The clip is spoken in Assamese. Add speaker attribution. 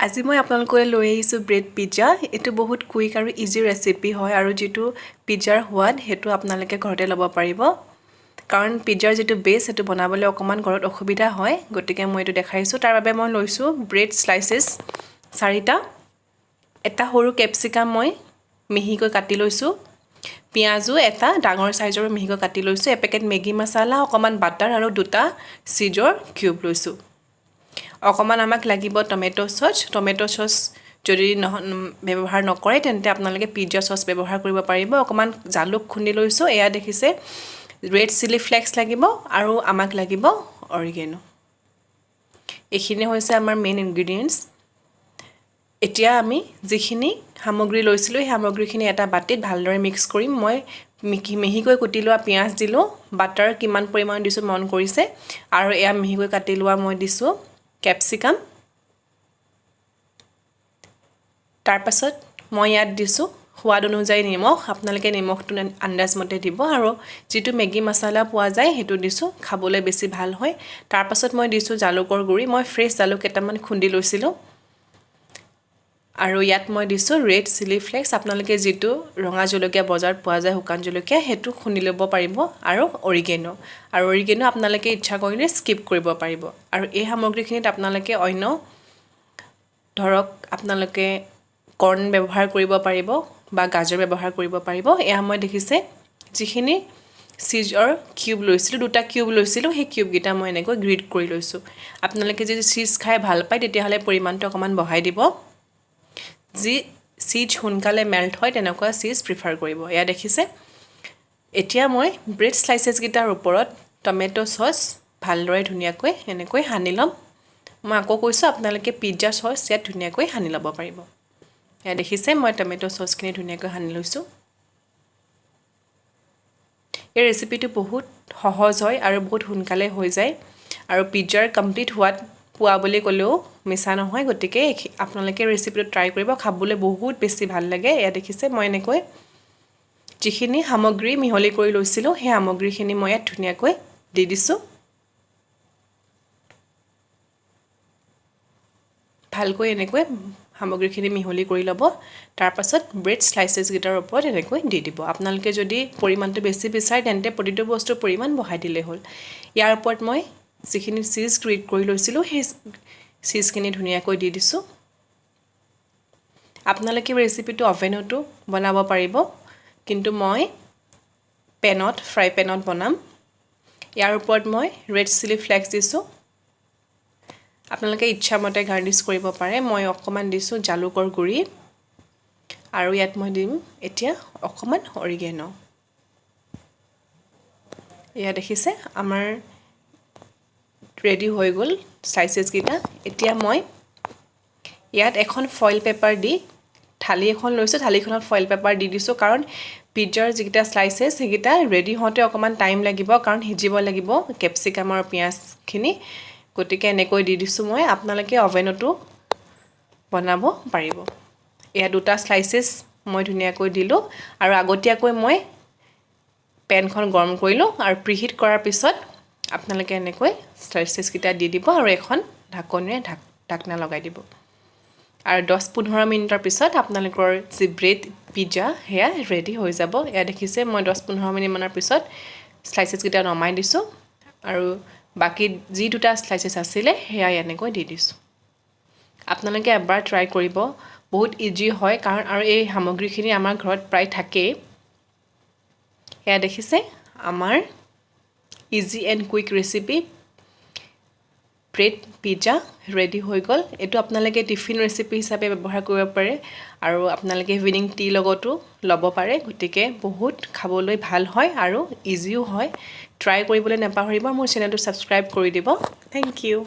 Speaker 1: আজি মই আপোনালোকলৈ লৈ আহিছোঁ ব্ৰেড পিজ্জা। এইটো বহুত কুইক আৰু ইজি ৰেচিপি হয় আৰু যিটো পিজ্জাৰ সোৱাদ সেইটো আপোনালোকে ঘৰতে ল'ব পাৰিব। কাৰণ পিজ্জাৰ যিটো বেছ সেইটো বনাবলৈ অকণমান ঘৰত অসুবিধা হয়, গতিকে মই এইটো দেখাইছোঁ। তাৰ বাবে মই লৈছোঁ ব্ৰেড স্লাইচেছ 4টা, এটা সৰু কেপচিকাম মই মিহিকৈ কাটি লৈছোঁ, পিঁয়াজো এটা ডাঙৰ চাইজৰ মিহিকৈ কাটি লৈছোঁ, এপেকেট মেগী মছলা, অকণমান বাটাৰ আৰু 2টা চিজৰ কিউব লৈছোঁ। অকণমান আমাক লাগিব টমেটো চচ যদি ব্যৱহাৰ নকৰে তেন্তে আপোনালোকে পিজ্জা চচ ব্যৱহাৰ কৰিব পাৰিব। অকণমান জালুক খুন্দি লৈছোঁ, এয়া দেখিছে। ৰেড চিলি ফ্লেক্স লাগিব আৰু আমাক লাগিব অৰিগেনো। এইখিনি হৈছে আমাৰ মেইন ইনগ্ৰিডিয়েণ্টছ। এতিয়া আমি যিখিনি সামগ্ৰী লৈছিলোঁ সেই সামগ্ৰীখিনি এটা বাটিত ভালদৰে মিক্স কৰিম। মই মিহিকৈ কুটি লোৱা পিঁয়াজ দিলোঁ, বাটাৰ কিমান পৰিমাণ দিছোঁ মন কৰিছে, আৰু এয়া মিহিকৈ কাটি লোৱা মই দিছোঁ কেপচিকাম। তাৰপাছত মই ইয়াত দিছোঁ সোৱাদ অনুযায়ী নিমখ। আপোনালোকে নিমখটো আন্দাজমতে দিব, আৰু যিটো মেগী মছলা পোৱা যায় সেইটো দিছোঁ, খাবলৈ বেছি ভাল হয়। তাৰপাছত মই দিছোঁ জালুকৰ গুড়ি। মই ফ্ৰেছ জালুক কেইটামান খুন্দি লৈছিলোঁ, আৰু ইয়াত মই দিছোঁ ৰেড চিলি ফ্লেক্স। আপোনালোকে যিটো ৰঙা জলকীয়া বজাৰত পোৱা যায় শুকান জলকীয়া, সেইটো খুন্দি ল'ব পাৰিব, আৰু অৰিগেনো আপোনালোকে ইচ্ছা কৰিলে স্কিপ কৰিব পাৰিব। আৰু এই সামগ্ৰীখিনিত আপোনালোকে অন্য ধৰক আপোনালোকে কৰ্ণ ব্যৱহাৰ কৰিব পাৰিব বা গাজৰ ব্যৱহাৰ কৰিব পাৰিব। এয়া মই দেখিছে যিখিনি চিজৰ কিউব লৈছিলোঁ, 2টা কিউব লৈছিলোঁ, সেই কিউবকেইটা মই এনেকৈ গ্ৰেট কৰি লৈছোঁ। আপোনালোকে যদি চিজ খাই ভাল পায় তেতিয়াহ'লে পৰিমাণটো অকণমান বঢ়াই দিব। যি চিজ সোনকালে মেল্ট হয় তেনেকুৱা চিজ প্ৰিফাৰ কৰিব। এয়া দেখিছে। এতিয়া মই ব্ৰেড স্লাইচেছকেইটাৰ ওপৰত টমেটো চচ ভালদৰে ধুনীয়াকৈ এনেকৈ সানি ল'ম। মই আকৌ কৈছোঁ আপোনালোকে পিজ্জা চচ ইয়াত ধুনীয়াকৈ সানি ল'ব পাৰিব। এয়া দেখিছে মই টমেটো চচখিনি ধুনীয়াকৈ সানি লৈছোঁ। এই ৰেচিপিটো বহুত সহজ হয় আৰু বহুত সোনকালে হৈ যায়, আৰু পিজ্জাৰ কমপ্লিট সোৱাদ পোৱা বুলি ক'লেও মিছা নহয়। গতিকে আপোনালোকে ৰেচিপিটো ট্ৰাই কৰিব, খাবলৈ বহুত বেছি ভাল লাগে। এয়া দেখিছে মই এনেকৈ যিখিনি সামগ্ৰী মিহলি কৰি লৈছিলোঁ সেই সামগ্ৰীখিনি মই ইয়াত ধুনীয়াকৈ দি দিছোঁ। ভালকৈ এনেকৈ সামগ্ৰীখিনি মিহলি কৰি ল'ব। তাৰপাছত ব্ৰেড স্লাইচেছকেইটাৰ ওপৰত এনেকৈ দি দিব। আপোনালোকে যদি পৰিমাণটো বেছি বিচাৰে তেন্তে প্ৰতিটো বস্তুৰ পৰিমাণ বঢ়াই দিলেই হ'ল। ইয়াৰ ওপৰত মই যিখিনি চিজ গ্ৰেট কৰি লৈছিলোঁ সেই চিজখিনি ধুনীয়াকৈ দি দিছোঁ। আপোনালোকে ৰেচিপিটো অভেনতো বনাব পাৰিব, কিন্তু মই ফ্ৰাই পেনত বনাম। ইয়াৰ ওপৰত মই ৰেড চিলি ফ্লেক্স দিছোঁ। আপোনালোকে ইচ্ছামতে গাৰ্নিছ কৰিব পাৰে। মই অকণমান দিছোঁ জালুকৰ গুড়ি, আৰু ইয়াত মই দিম এতিয়া অকণমান অৰিগেনো। এয়া দেখিছে আমাৰ ৰেডি হৈ গ'ল স্লাইচেছকেইটা। এতিয়া মই ইয়াত এখন ফইল পেপাৰ দি থালি এখন লৈছোঁ, থালিখনত ফইল পেপাৰ দি দিছোঁ, কাৰণ পিজ্জাৰ যিকেইটা স্লাইচেছ সেইকেইটা ৰেডি হওঁতে অকণমান টাইম লাগিব, কাৰণ সিজিব লাগিব কেপচিকাম আৰু পিঁয়াজখিনি। গতিকে এনেকৈ দি দিছোঁ মই। আপোনালোকে অভেনতো বনাব পাৰিব। এয়া 2টা স্লাইচেছ মই ধুনীয়াকৈ দিলোঁ, আৰু আগতীয়াকৈ মই পেনখন গৰম কৰিলোঁ, আৰু প্ৰিহিট কৰাৰ পিছত আপোনালোকে এনেকৈ স্লাইচেছকেইটা দি দিব, আৰু এখন ঢাকনিৰে ঢাকনা লগাই দিব। আৰু 10-15 মিনিটৰ পিছত আপোনালোকৰ যি ব্ৰেড পিজ্জা সেয়া ৰেডি হৈ যাব। এয়া দেখিছে মই 10-15 মিনিটমানৰ পিছত স্লাইচেছকেইটা নমাই দিছোঁ, আৰু বাকী যি 2টা স্লাইচেছ আছিলে সেয়া এনেকৈ দি দিছোঁ। আপোনালোকে এবাৰ ট্ৰাই কৰিব, বহুত ইজি হয়, কাৰণ আৰু এই সামগ্ৰীখিনি আমাৰ ঘৰত প্ৰায় থাকেই। এয়া দেখিছে আমাৰ easy and quick recipe bread pizza ready হৈ গ'ল। এইটো আপোনালোকে টিফিন ৰেচিপি হিচাপে ব্যৱহাৰ কৰিব পাৰে, আৰু আপোনালোকে ইভিনিং টি লগতো ল'ব পাৰে। গতিকে বহুত খাবলৈ ভাল হয় আৰু ইজিও হয়। ট্ৰাই কৰিবলৈ নাপাহৰিব। মোৰ চেনেলটো ছাবস্ক্ৰাইব কৰি দিব। Thank U.